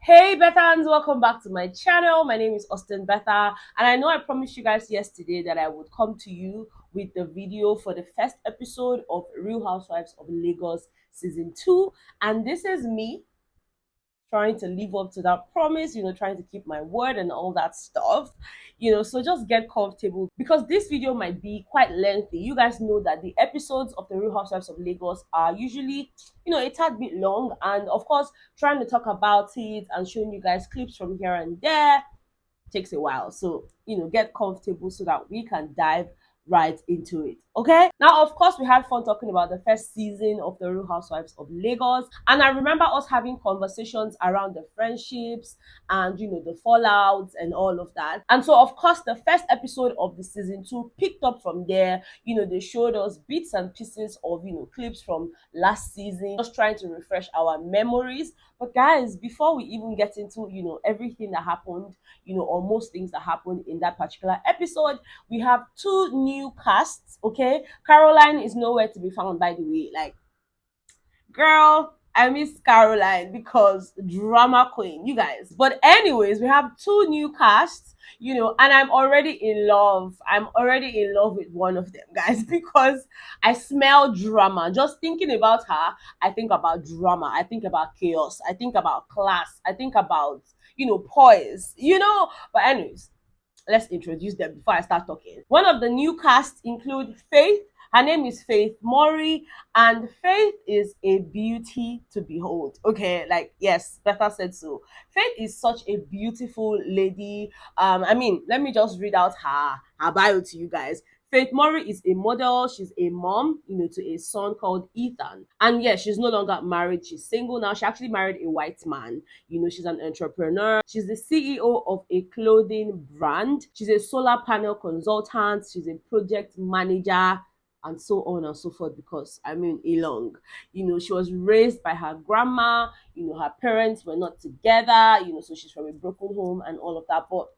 Hey Bethans, welcome back to my channel. My name is Austin Betha, and I know I promised you guys yesterday that I would come to you with the video for the first episode of Real Housewives of Lagos season 2, and this is me trying to live up to that promise, trying to keep my word and all that stuff. So just get comfortable because this video might be quite lengthy. You guys know that the episodes of the Real Housewives of Lagos are usually, a tad bit long, and of course, trying to talk about it and showing you guys clips from here and there takes a while. So, get comfortable so that we can dive right into it. Okay. Now, of course, we had fun talking about the first season of the Real Housewives of Lagos. And I remember us having conversations around the friendships and the fallouts and all of that. And so, of course, the first episode of the season 2 picked up from there. They showed us bits and pieces of clips from last season, just trying to refresh our memories. But guys, before we even get into everything that happened, or most things that happened in that particular episode, we have two new casts. Okay, Caroline is nowhere to be found, by the way. Like, girl, I miss Caroline because drama queen, you guys. But anyways, we have two new casts, and I'm already in love. I'm already in love with one of them, guys, because I smell drama. Just thinking about her, I think about drama. I think about chaos. I think about class. I think about, poise, But anyways, let's introduce them before I start talking. One of the new cast include Faith. Her name is Faith Mori, and Faith is a beauty to behold. Okay, like, yes, Betha said so. Faith is such a beautiful lady. Let me just read out her bio to you guys. Faith Mori is a model. She's a mom, to a son called Ethan. And yeah, she's no longer married. She's single now. She actually married a white man. She's an entrepreneur. She's the CEO of a clothing brand. She's a solar panel consultant. She's a project manager, and so on and so forth, because Elong, she was raised by her grandma. Her parents were not together, so she's from a broken home and all of that. But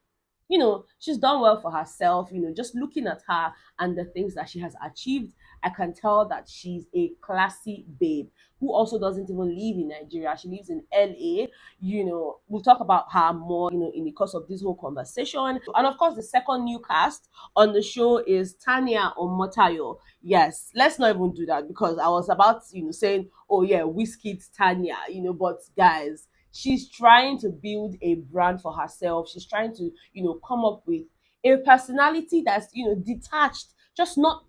she's done well for herself. Just looking at her and the things that she has achieved, I can tell that she's a classy babe who also doesn't even live in Nigeria. She lives in LA. We'll talk about her more, in the course of this whole conversation. And of course, the second new cast on the show is Tanya Omotayo. Yes, let's not even do that because I was about, saying, oh yeah, Whiskey's Tanya, but guys, she's trying to build a brand for herself. She's trying to, come up with a personality that's, detached, just not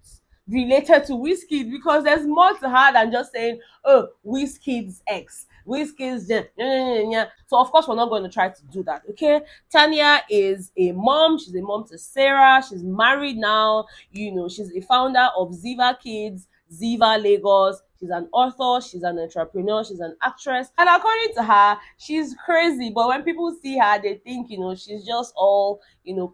related to Whiskey, because there's more to her than just saying, oh, Whiskey's ex. Whiskey's so of course we're not going to try to do that. Okay, Tanya is a mom. She's a mom to Sarah. She's married now. She's a founder of Ziva Kids, Ziva Lagos. She's an author, she's an entrepreneur, she's an actress. And according to her, she's crazy. But when people see her, they think, she's just all,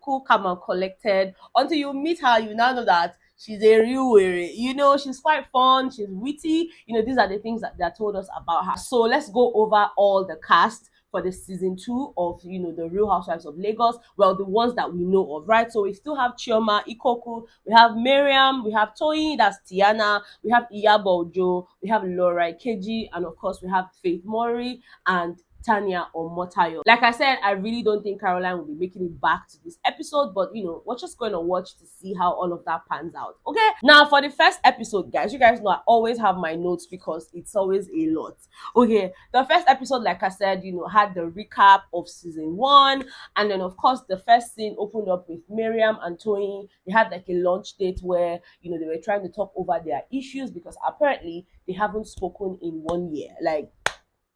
cool, calm, and collected. Until you meet her, you now know that she's a real weary. She's quite fun, she's witty. These are the things that they told us about her. So let's go over all the cast for the season 2 of the Real Housewives of Lagos. Well, the ones that we know of, right? So we still have Chioma Ikoku, we have Miriam, we have Toyin, that's Tiana, we have Iyabo Ojo, we have Laura Ikeji, and of course we have Faith Mori and Tanya Omotayo. Like I said, I really don't think Caroline will be making it back to this episode, but we're just going to watch to see how all of that pans out. Okay, now for the first episode, guys, you guys know I always have my notes because it's always a lot. Okay, the first episode, like I said, had the recap of season 1, and then of course the first scene opened up with Miriam and Toyin. They had like a launch date where they were trying to talk over their issues because apparently they haven't spoken in 1 year. Like,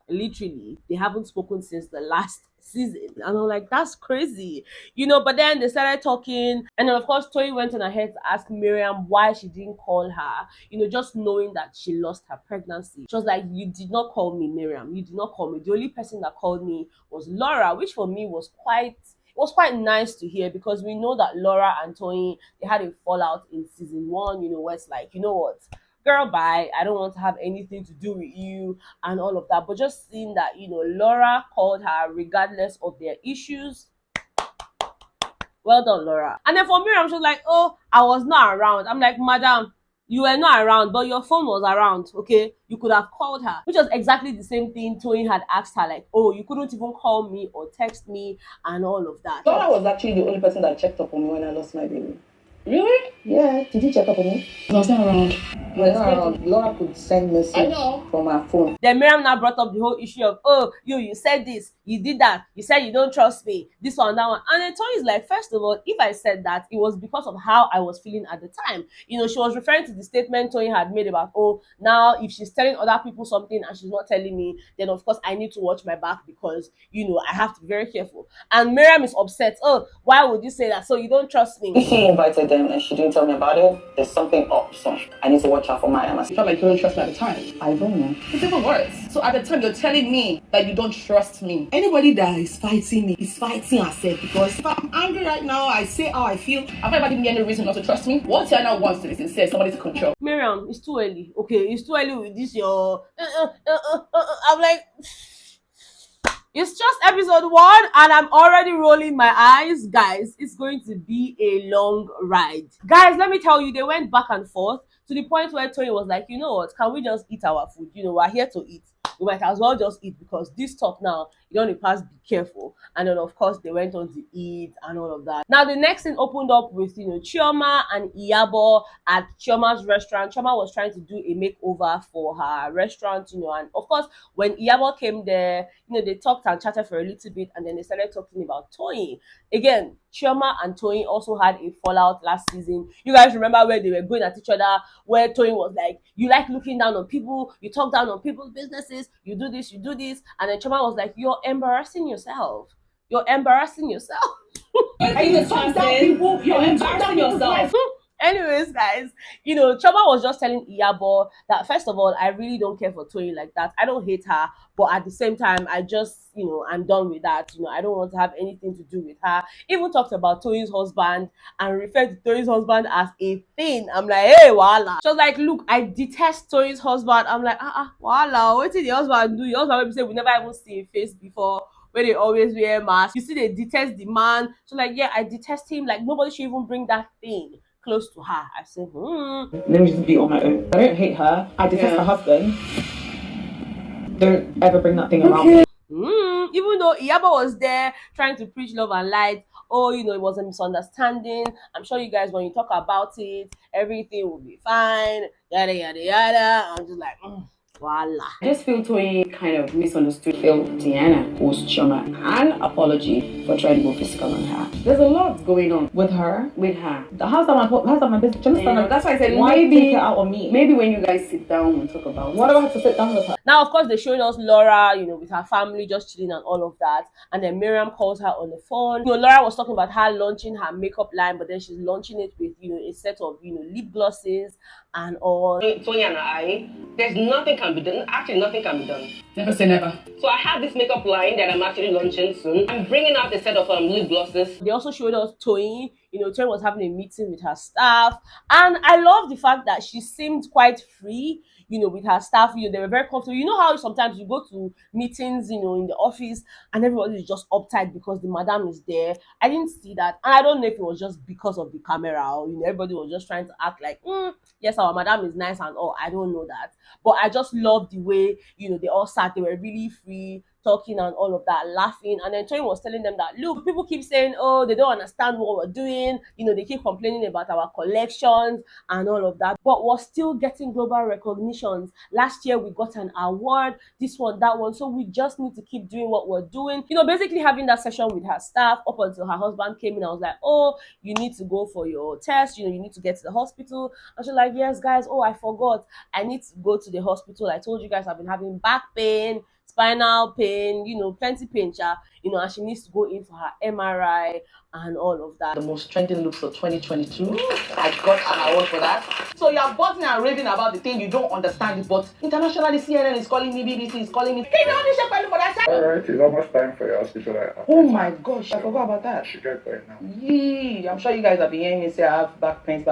literally, they haven't spoken since the last season. And I'm like, that's crazy. But then they started talking. And then, of course, Toyi went on ahead to ask Miriam why she didn't call her, just knowing that she lost her pregnancy. She was like, you did not call me, Miriam. You did not call me. The only person that called me was Laura, which for me was quite nice to hear, because we know that Laura and Toyin, they had a fallout in season 1, where it's like, you know what? Girl, bye. I don't want to have anything to do with you and all of that. But just seeing that, Laura called her regardless of their issues. Well done, Laura. And then for Miriam, she was like, oh, I was not around. I'm like, madam, You were not around, but your phone was around, okay? You could have called her, which was exactly the same thing Toyin had asked her, like, oh, you couldn't even call me or text me and all of that. Laura was actually the only person that checked up on me when I lost my baby. Really? Yeah. Did you check up on me? I was not around. You were not around. Laura could send message from her phone. Then Miriam now brought up the whole issue of, oh, you said this, you did that, you said you don't trust me, this one, that one. And then Tony is like, first of all, if I said that, it was because of how I was feeling at the time. You know, she was referring to the statement Tony had made about, oh, now if she's telling other people something and she's not telling me, then of course I need to watch my back because, you know, I have to be very careful. And Miriam is upset. Oh, why would you say that? So you don't trust me? If she invited them and she didn't tell me about it, there's something up. So I need to watch out for my Emma. You felt like you don't trust me at the time. I don't know. It's even worse. So at the time, you're telling me that you don't trust me. Anybody that is fighting me is fighting herself, because if I'm angry right now, I say how I feel. Have I ever given you any reason not to trust me? What Tanya wants to be sincere, somebody to control. Miriam, it's too early. Okay, it's too early with this. I'm like, it's just episode 1 and I'm already rolling my eyes. Guys, it's going to be a long ride. Guys, let me tell you, they went back and forth to the point where Tony was like, you know what, can we just eat our food? You know, we're here to eat. We might as well just eat, because this talk now, you don't pass, be careful. And then of course they went on to eat and all of that. Now the next thing opened up with, you know, Chioma and Iyabo at Chioma's restaurant. Chioma was trying to do a makeover for her restaurant, you know, and of course when Iyabo came there, you know, they talked and chatted for a little bit, and then they started talking about Toyin. Again, Chioma and Toyin also had a fallout last season. You guys remember where they were going at each other, where Toyin was like, you like looking down on people, you talk down on people's businesses, you do this, and then Chioma was like, you're embarrassing yourself. You're embarrassing yourself. And you talk down people, you're embarrassing yourself. Anyways, guys, you know, Chioma was just telling Iyabo that, first of all, I really don't care for Toyin like that. I don't hate her, but at the same time, I just, you know, I'm done with that. You know, I don't want to have anything to do with her. Even talked about Toyin's husband and referred to Toyin's husband as a thing. I'm like, hey, voila. She was like, look, I detest Toyin's husband. I'm like, voila. What did the husband do? Your husband say we never even see his face before, where they always wear masks. You see, they detest the man. So like, yeah, I detest him. Like, nobody should even bring that thing close to her. I said, Let me just be on my own. I don't hate her. I detest her husband. Don't ever bring that thing around me. Even though Iyabo was there trying to preach love and light, oh, you know, it was a misunderstanding. I'm sure you guys, when you talk about it, everything will be fine. Yada yada yada. I'm just like, voila. I just feel Toyin kind of misunderstood Diana was Chioma. An apology for trying to go physical on her. There's a lot going on with her. How's that my business? That's why I said, why take her out on me? Maybe when you guys sit down and talk about what do I have to sit down with her? Now, of course, they're showing us Laura, you know, with her family just chilling and all of that. And then Miriam calls her on the phone. You know, Laura was talking about her launching her makeup line, but then she's launching it with, you know, a set of, you know, lip glosses and all. Tanya and I, there's nothing can be done. Actually, nothing can be done. Never say never. So I have this makeup line that I'm actually launching soon. I'm bringing out a set of lip glosses. They also showed us Toyin. You know, Toyin was having a meeting with her staff. And I love the fact that she seemed quite free, you know, with her staff. You know, they were very comfortable. You know how sometimes you go to meetings, you know, in the office and everybody is just uptight because the madam is there. I didn't see that. And I don't know if it was just because of the camera or, you know, everybody was just trying to act like, yes, our madam is nice and all. I don't know that. But I just love the way, you know, they all sat. They were really free, talking and all of that, laughing. And then Toyin was telling them that, look, people keep saying, oh, they don't understand what we're doing. You know, they keep complaining about our collections and all of that. But we're still getting global recognitions. Last year, we got an award, this one, that one. So we just need to keep doing what we're doing. You know, basically having that session with her staff up until her husband came in. I was like, oh, you need to go for your test. You know, you need to get to the hospital. And she's like, yes, guys. Oh, I forgot. I need to go to the hospital. I told you guys I've been having back pain, spinal pain, you know, plenty pain, you know, and she needs to go in for her MRI and all of that. The most trending look for 2022. I got an award for that. So you're buzzing and raving about the thing, you don't understand it, but internationally CNN is calling me, BBC is calling me. Alright, it's almost time for your hospital. Oh my gosh, I forgot about that. She get right now. Yee, I'm sure you guys have been hearing me say I have back pains.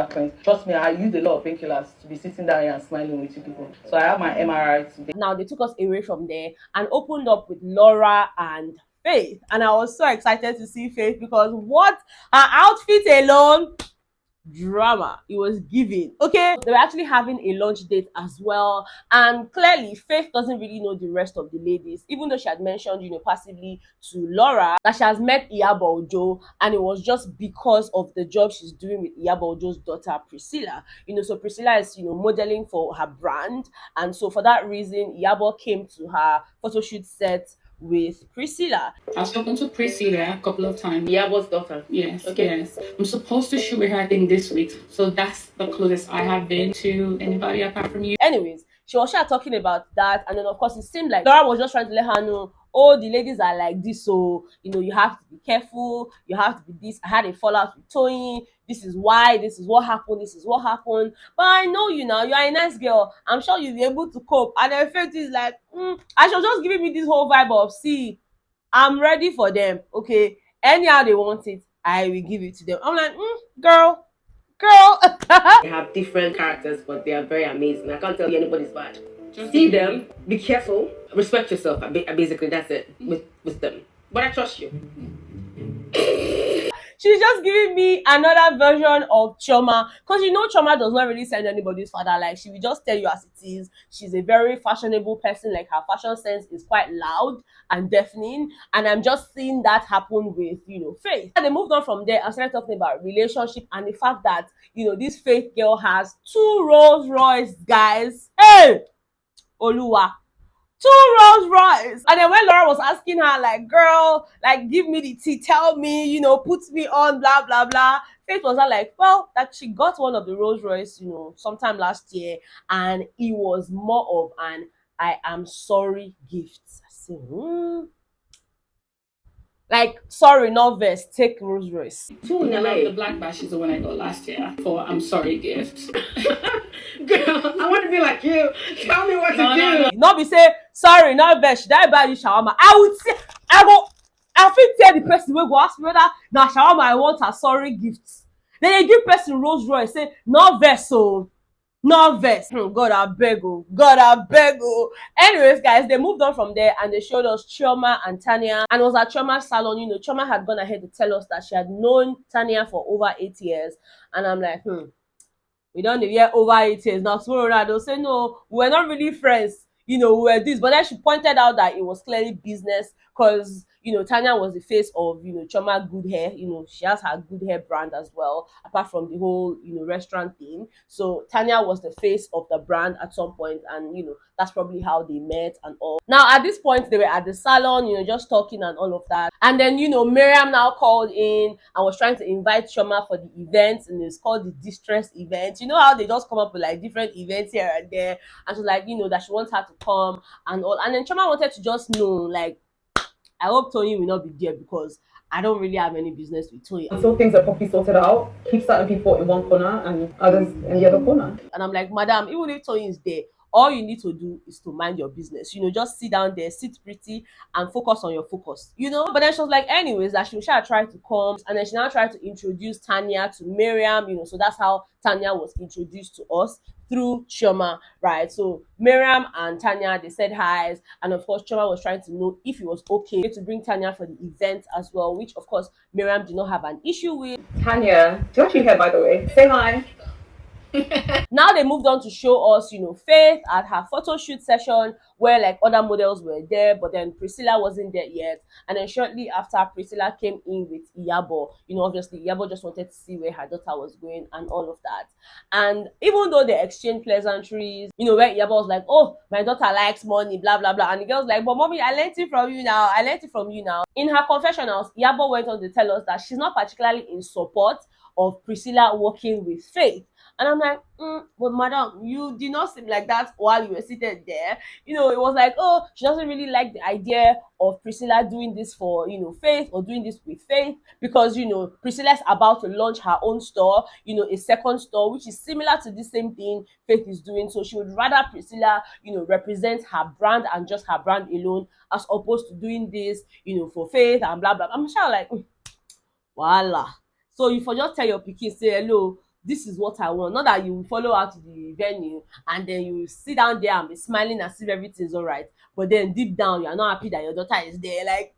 Trust me, I use a lot of painkillers to be sitting down here and smiling with you people. So I have my MRI today. Now they took us away from there and opened up with Laura and Faith, and I was so excited to see Faith because what, her outfit alone, drama. It was giving. Okay, they were actually having a lunch date as well, and clearly Faith doesn't really know the rest of the ladies, even though she had mentioned, passively to Laura that she has met Iyabo Ojo, and it was just because of the job she's doing with Iyabo Ojo's daughter Priscilla. So Priscilla is modeling for her brand, and so for that reason Iyabo came to her photo shoot set with Priscilla. I've spoken to Priscilla a couple of times. Yabo's daughter. Yes, Okay. yes. I'm supposed to shoot with her, I think, this week. So that's the closest I have been to anybody apart from you. Anyways, she was talking about that, and then of course it seemed like Laura was just trying to let her know, oh, the ladies are like this, so you have to be careful, you have to be this. I had a fallout with Toyin, this is why, this is what happened, this is what happened. But I know you now, you are a nice girl, I'm sure you'll be able to cope. And then Faith is like, and she was just giving me this whole vibe of, see, I'm ready for them, okay? Anyhow they want it, I will give it to them. I'm like, girl. They have different characters, but they are very amazing. I can't tell you anybody's bad. Just See them, be careful, respect yourself. Basically, that's it with them. But I trust you. She's just giving me another version of Chioma, because Chioma does not really send anybody's father. Like, she will just tell you as it is. She's a very fashionable person. Like, her fashion sense is quite loud and deafening, and I'm just seeing that happen with Faith. And they moved on from there and started talking about relationship and the fact that this Faith girl has 2 Rolls Royce, guys. Hey, Oluwa, 2 Rolls Royce. And then when Laura was asking her, like, girl, like, give me the tea, tell me, put me on, blah, blah, blah. Faith was like, well, that she got one of the Rolls Royce, sometime last year, and it was more of an I am sorry gift. I said, like, sorry, not vest, take Rolls Royce. The black bash is the one I got last year for I'm sorry gift. Girl, I want to be like you. Tell me what to do. Not be say, sorry, not vest, should I buy you shawarma? I would say, I fit tell the person wey go ask me whether na shawarma I want a sorry gift. Then they give person Rolls Royce, say, not vest, so not vex. God I beg oh. Anyways, guys, they moved on from there and they showed us Chioma and Tanya, and it was at Chioma's salon. Chioma had gone ahead to tell us that she had known Tanya for over 8 years, and I'm like, we don't hear over 8 years now. Tomorrow they'll say no, we're not really friends. We were this, but then she pointed out that it was clearly business, because Tanya was the face of Chioma good hair. She has her good hair brand as well, apart from the whole restaurant thing. So Tanya was the face of the brand at some point, and that's probably how they met and all. Now at this point they were at the salon, just talking and all of that, and then Miriam now called in and was trying to invite Chioma for the event, and it's called the distress event. You know how they just come up with like different events here and there, and she's like, that she wants her to come and all. And then Chioma wanted to just know, like, I hope Toyin will not be there, because I don't really have any business with Toyin. Until things are properly sorted out, keep certain people in one corner and others in the other corner. And I'm like, madam, even if Toyin is there, all you need to do is to mind your business. Just sit down there, sit pretty, and focus on your focus. But then she was like, anyways, that she should try to come, and then she now tried to introduce Tanya to Miriam. So that's how Tanya was introduced to us, through Chioma, right? So Miriam and Tanya, they said hi, and of course Chioma was trying to know if it was okay to bring Tanya for the event as well, which of course Miriam did not have an issue with. Tanya, do you actually care, by the way? Say hi. Now they moved on to show us, Faith at her photo shoot session, where like other models were there, but then Priscilla wasn't there yet. And then shortly after, Priscilla came in with Iyabo. Obviously Iyabo just wanted to see where her daughter was going and all of that. And even though they exchanged pleasantries, where Iyabo was like, oh, my daughter likes money, blah blah blah, and the girl's like, but mommy, I learned it from you now. In her confessionals, Iyabo went on to tell us that she's not particularly in support of Priscilla working with Faith. And I'm like, but madam, you did not seem like that while you were seated there. It was like, oh, she doesn't really like the idea of Priscilla doing this for, Faith, or doing this with Faith, because, Priscilla's about to launch her own store, a second store, which is similar to the same thing Faith is doing. So she would rather Priscilla, represent her brand and just her brand alone, as opposed to doing this, for Faith and blah, blah. I'm sure like, voila. So you for just tell your pikin, say, hello, this is what I want. Not that you follow her to the venue and then you sit down there and be smiling as if everything's all right, but then deep down you are not happy that your daughter is there. Like,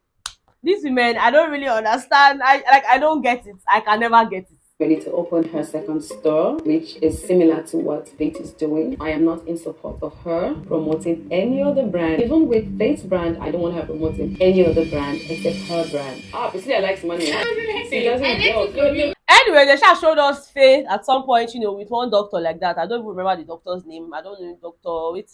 these women, I don't really understand. I don't get it. I can never get it. ready to open her second store, which is similar to what Faith is doing. I am not in support of her promoting any other brand. Even with Faith's brand, I don't want her promoting any other brand except her brand. Priscilla likes money. She doesn't joke. Anyway, they showed us Faith at some point, with one doctor like that. I don't even remember the doctor's name. I don't know doctor.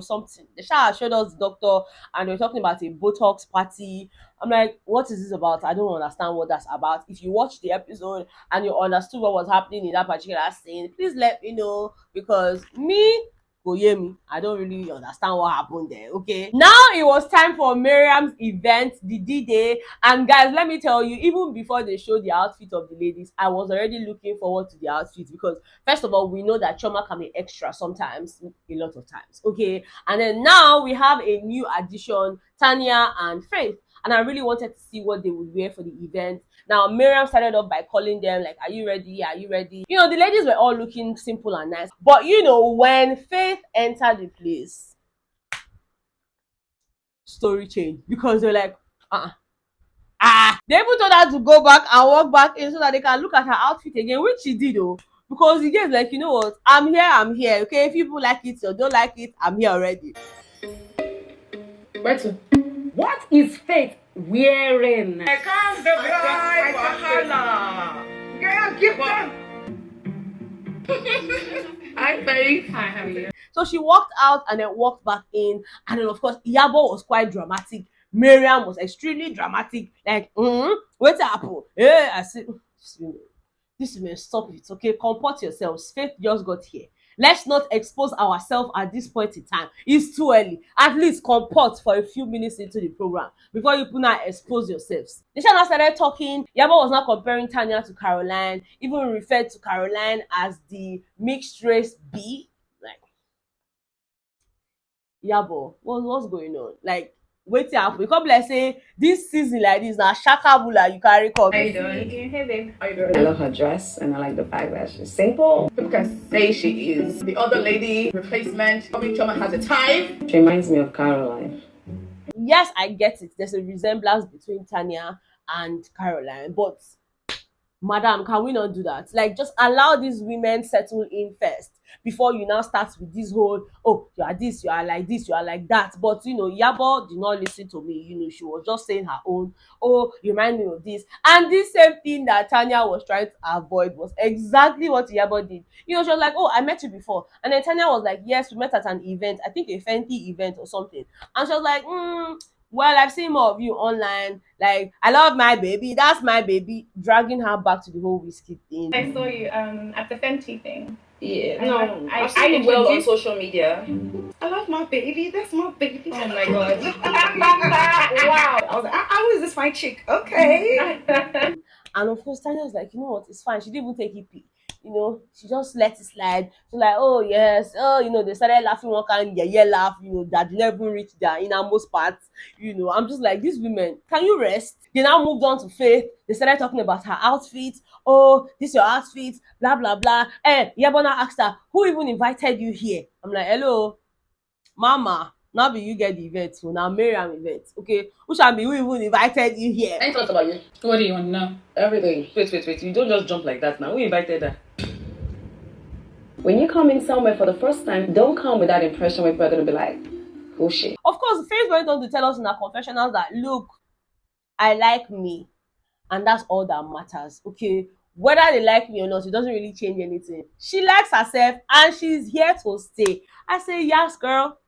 Something. They showed us the doctor and they were talking about a Botox party. I'm like, what is this about? I don't understand what that's about. If you watch the episode and you understood what was happening in that particular scene, please let me know, because me, go hear me, I don't really understand what happened there. Okay, now it was time for Miriam's event, the D-Day. And guys, let me tell you, even before they showed the outfit of the ladies, I was already looking forward to the outfits, because first of all, we know that trauma can be extra sometimes, a lot of times. Okay, and then now we have a new addition, Tanya and Faith, and I really wanted to see what they would wear for the event. Now, Miriam started off by calling them like, are you ready? Are you ready? The ladies were all looking simple and nice. But when Faith entered the place, story changed, because they're like, they even told her to go back and walk back in so that they can look at her outfit again, which she did, because the girl's like, you know what, I'm here, okay? If people like it or don't like it, I'm here already. Where to? What is Faith wearing? I can't deny Wahala. Girl, give them. Hi, Faith. Hi, how are you? So she walked out and then walked back in, and then of course Iyabo was quite dramatic. Miriam was extremely dramatic, like, what's happened? Yeah, I said, this woman, stop it, okay? Comport yourselves. Faith just got here. Let's not expose ourselves at this point in time. It's too early. At least comport for a few minutes into the program before you put now expose yourselves. They now started talking. Yabo was now comparing Tanya to Caroline, even referred to Caroline as the mixed race B. Like, Yabo, what's going on? Like, wait till happen. You come like say this season like this now shakabula you carry come. How you doing? Hey, babe. How you doing? I love her dress and I like the fact that she's simple. People can say she is the other lady replacement. Mommy Choma has a type. She reminds me of Caroline. Yes, I get it. There's a resemblance between Tanya and Caroline, but madam, can we not do that? Like, just allow these women settle in first before you now start with this whole, oh, you are this, you are like this, you are like that. But Yabo did not listen to me. She was just saying her own, oh, you remind me of this. And this same thing that Tanya was trying to avoid was exactly what Yabo did. She was like, oh, I met you before. And then Tanya was like, yes, we met at an event, I think a Fenty event or something. And she was like, well, I've seen more of you online. Like, I love my baby. That's my baby. Dragging her back to the whole whiskey thing. I saw you at the Fenty thing. Yeah. No, I've seen you well on introduced- social media. I love my baby. That's my baby. Oh my god. Wow. I was like, how is this my chick? Okay. And of course, Tanya was like, you know what, it's fine. She didn't even take EP. She just let it slide. She's like, oh yes, they started laughing one kind, laugh, that never reached their innermost parts. I'm just like, these women, can you rest? They now moved on to Faith. They started talking about her outfit. Oh, this your outfit, blah blah blah. Yabona asked her, who even invited you here? I'm like, hello, mama. Now be you get the event, so now Miriam event. Okay, who shall be who even invited you here? I ain't talked about you. What do you want to know? Everything. Wait. You don't just jump like that now. Who invited her? When you come in somewhere for the first time, don't come with that impression where people are going to be like, who's she? Of course, Faith went on to tell us in her confessionals that, look, I like me, and that's all that matters. Okay, whether they like me or not, it doesn't really change anything. She likes herself and she's here to stay. I say, yes, girl.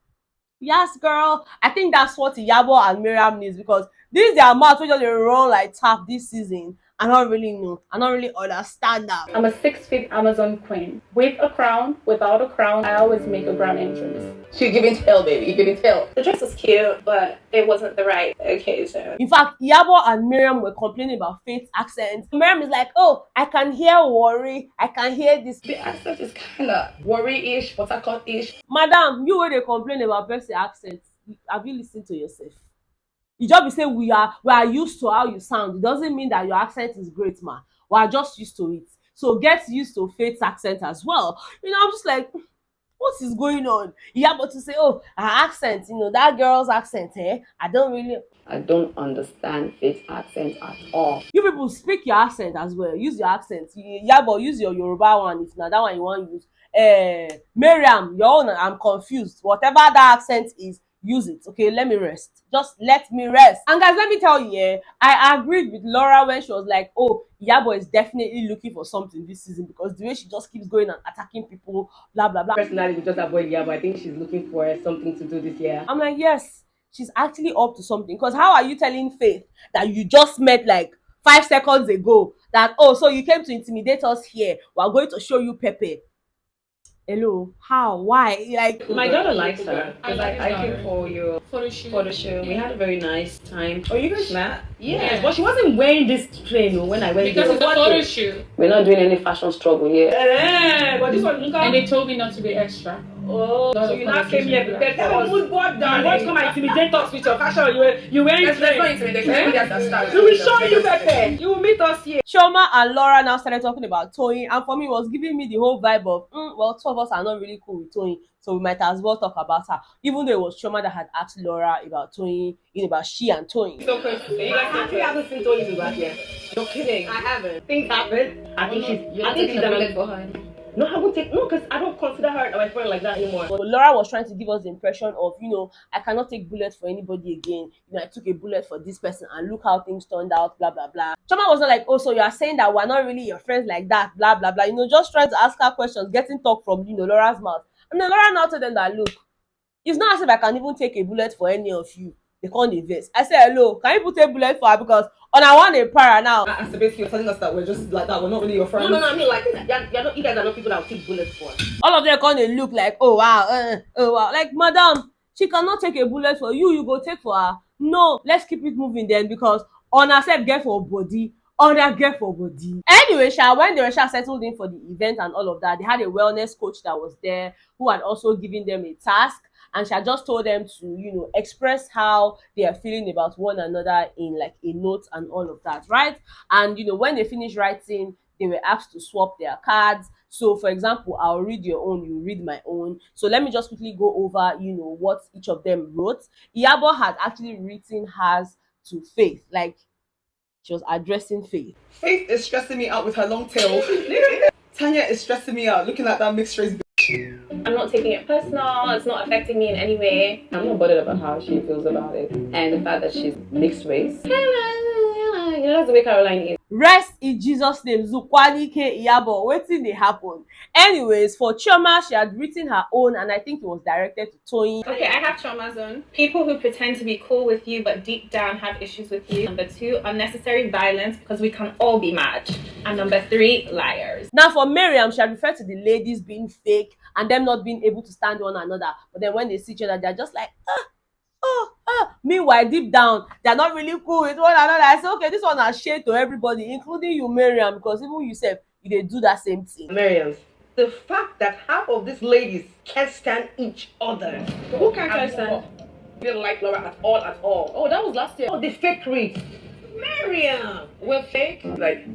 Yes, girl. I think that's what Yabo and Miriam needs, because this is their mouth, which just run like tap this season. I don't really know. I don't really understand that. I'm a 6-feet Amazon queen. With a crown, without a crown, I always make a grand entrance. She giving tail, baby. You giving tail. The dress was cute, but it wasn't the right occasion. In fact, Yabo and Miriam were complaining about Faith's accent. Miriam is like, oh, I can hear worry. I can hear this. The accent is kind of worry-ish, Port-Harcourt-ish. Madam, you where they complain about Percy's accent, have you listened to yourself? You just be saying we are used to how you sound. It doesn't mean that your accent is great, man. We are just used to it. So get used to Faith's accent as well. I'm just like, what is going on? Yeah, but to say, oh, her accent, that girl's accent, I don't understand Faith's accent at all. you people speak your accent as well. Use your accent. Yeah, but use your Yoruba one if not that one you want to use. Miriam, your own, I'm confused. Whatever that accent is, use it. Okay, let me rest. Just let me rest. And guys, let me tell you, I agreed with Laura when she was like, oh, Yabo is definitely looking for something this season because the way she just keeps going and attacking people, blah blah blah. Personally, we just avoid Yabo. I think she's looking for something to do this year. I'm like, yes, she's actually up to something. Because how are you telling Faith that you just met like 5 seconds ago that, oh, so you came to intimidate us here, we're going to show you Pepe? Hello, how, why? Like, my daughter likes her because I came for your photo shoot. We had a very nice time. Oh, you guys met? Yeah. But she wasn't wearing this train when I went because there. it's a photo shoot. We're not doing any fashion struggle here. But this one, And they told me not to be extra. Oh, so you now came here prepared for us. You want to come and intimidate us with your fashion? You wearing That's not intimidation. We will show you, Pepe. You will meet us here. Shoma and Laura now started talking about Toyin, and for me, it was giving me the whole vibe of, well, two of us are not really cool with Toyin, so we might as well talk about her. Even though it was Shoma that had asked Laura about Toyin, about she and Toyin. So crazy. You guys haven't seen Toyin since last year. You're kidding. I haven't. Things happen. I think she's done for her. No, I won't take because I don't consider her my friend like that anymore. But Laura was trying to give us the impression of, I cannot take bullets for anybody again. I took a bullet for this person and look how things turned out, blah blah blah. Choma was not like, oh, so you are saying that we're not really your friends like that, blah blah blah. Just trying to ask her questions, getting talk from Laura's mouth. And then Laura now told them that, look, it's not as if I can even take a bullet for any of you. They call the verse. I said, hello, can you put a bullet for her? Because I want a para now. So basically, you're telling us that we're just like that. We're not really your friends. No, I mean like you guys are not people that will take bullets for. All of them gonna look like, oh wow, like madam, she cannot take a bullet for you. You go take for her. No, let's keep it moving then because on herself get for body. Get for body. Anyway, when they were settled in for the event and all of that, they had a wellness coach that was there who had also given them a task. And she had just told them to, express how they are feeling about one another in like a note and all of that, right? And, when they finished writing, they were asked to swap their cards. So, for example, I'll read your own, you read my own. So let me just quickly go over, what each of them wrote. Iyabo had actually written hers to Faith, like she was addressing Faith. Faith is stressing me out with her long tail. Tanya is stressing me out looking like that mixed race. I'm not taking it personal. It's not affecting me in any way. I'm not bothered about how she feels about it and the fact that she's mixed race. That's the way Caroline is. Rest in Jesus' name. Zukwani K Iyabo. Wetin dey happen? Anyways, for Chioma, she had written her own, and I think it was directed to Toyin. Okay, I have Chioma's own. People who pretend to be cool with you but deep down have issues with you. Number 2, unnecessary violence because we can all be mad. And number 3, liars. Now for Miriam, she had referred to the ladies being fake and them not being able to stand one another. But then when they see each other, they're just like, Meanwhile, deep down, they're not really cool with one another. I said, okay, this one has shade to everybody, including you, Miriam, because even yourself, you do that same thing. Miriam, the fact that half of these ladies can't stand each other. Who can't stand? You didn't like Laura at all. Oh, that was last year. Oh, the fake read. Miriam, we're fake. Like.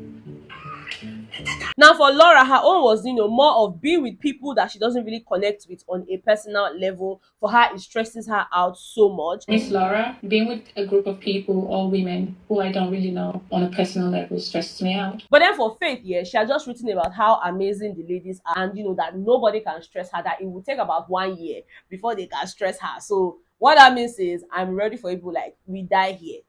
Now for Laura, her own was, more of being with people that she doesn't really connect with on a personal level. For her, it stresses her out so much. Miss Laura, being with a group of people, all women, who I don't really know on a personal level, stresses me out. But then for Faith, she had just written about how amazing the ladies are and, that nobody can stress her, that it will take about 1 year before they can stress her. So what that means is I'm ready for people like, we die here.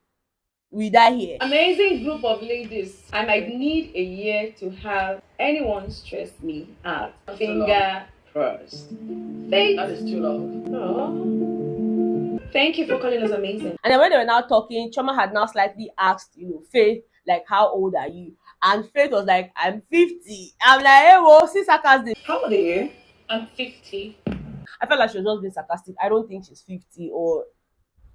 Amazing group of ladies. I might need a year to have anyone stress me out. Finger crossed. That is too long. Oh. Thank you for calling us amazing. And then when they were now talking, Chioma had now slightly asked, Faith, like, how old are you? And Faith was like, I'm 50. I'm like, hey, well, see sarcasm. How old are you? I'm 50. I felt like she was just being sarcastic. I don't think she's 50 or...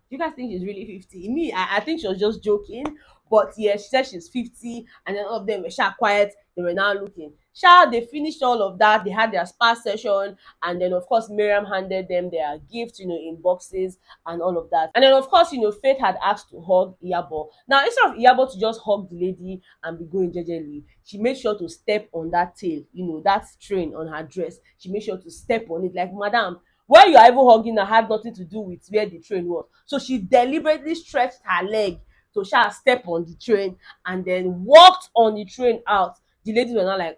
You guys think she's really 50? Me, I think she was just joking. But yeah, she said she's 50, and then all of them were quiet. They were now looking. Sha, they finished all of that. They had their spa session, and then of course Miriam handed them their gifts, in boxes and all of that. And then of course, Faith had asked to hug Iyabo. Now instead of Iyabo to just hug the lady and be going jejely, she made sure to step on that tail, that train on her dress. She made sure to step on it, like, madam, where you are even hugging her had nothing to do with where the train was. So she deliberately stretched her leg to step on the train and then walked on the train out. The ladies were not like,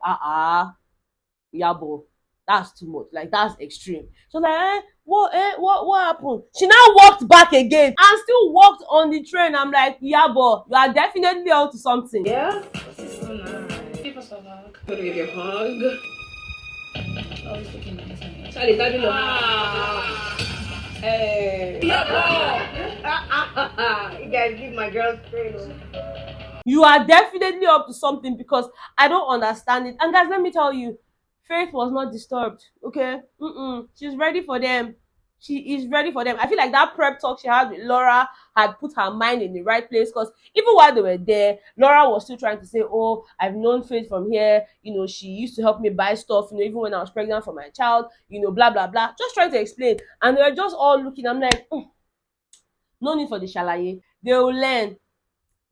Yabo, that's too much. Like, that's extreme. So like, what happened? She now walked back again and still walked on the train. I'm like, Yabo, you are definitely on to something. Yeah? This is so nice. Give us a hug. I'm gonna give you a hug. Oh, it's looking nice. Charlie, daddy, look. Hey. You guys give my girls cradle. You are definitely up to something, because I don't understand it. And guys, let me tell you, Faith was not disturbed. Okay, she's ready for them. She is ready for them. I feel like that prep talk she had with Laura had put her mind in the right place, because even while they were there, Laura was still trying to say, oh, I've known Faith from here, she used to help me buy stuff, even when I was pregnant for my child, blah blah blah, just trying to explain. And they were just all looking. I'm like, no need for the shalaye. They will learn.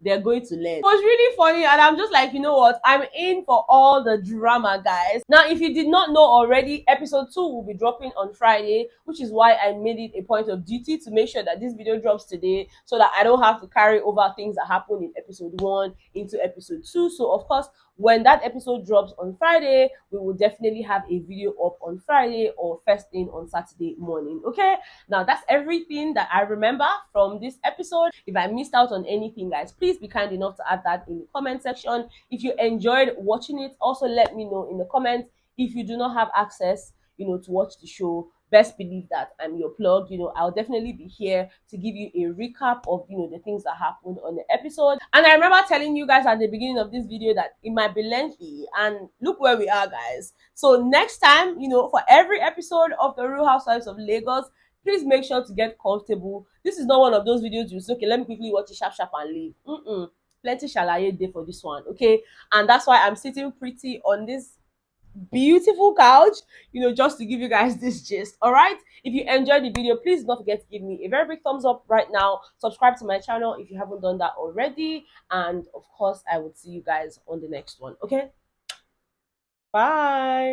They're going to learn. It was really funny, and I'm just like, you know what, I'm in for all the drama, guys. Now, if you did not know already, episode 2 will be dropping on Friday, which is why I made it a point of duty to make sure that this video drops today, so that I don't have to carry over things that happened in episode 1 into episode 2. So of course, when that episode drops on Friday, we will definitely have a video up on Friday or first thing on Saturday morning. Okay, now that's everything that I remember from this episode. If I missed out on anything, guys, please be kind enough to add that in the comment section. If you enjoyed watching it, also let me know in the comments. If you do not have access, to watch the show, best believe that I'm your plug. I'll definitely be here to give you a recap of the things that happened on the episode. And I remember telling you guys at the beginning of this video that it might be lengthy, and look where we are, guys. So next time, for every episode of the Real Housewives of Lagos, please make sure to get comfortable. This is not one of those videos you say, okay, let me quickly watch it sharp and leave. Plenty shalaye day for this one, okay? And that's why I'm sitting pretty on this beautiful couch, just to give you guys this gist. All right, if you enjoyed the video, please don't forget to give me a very big thumbs up right now. Subscribe to my channel if you haven't done that already, and of course I will see you guys on the next one. Okay, bye.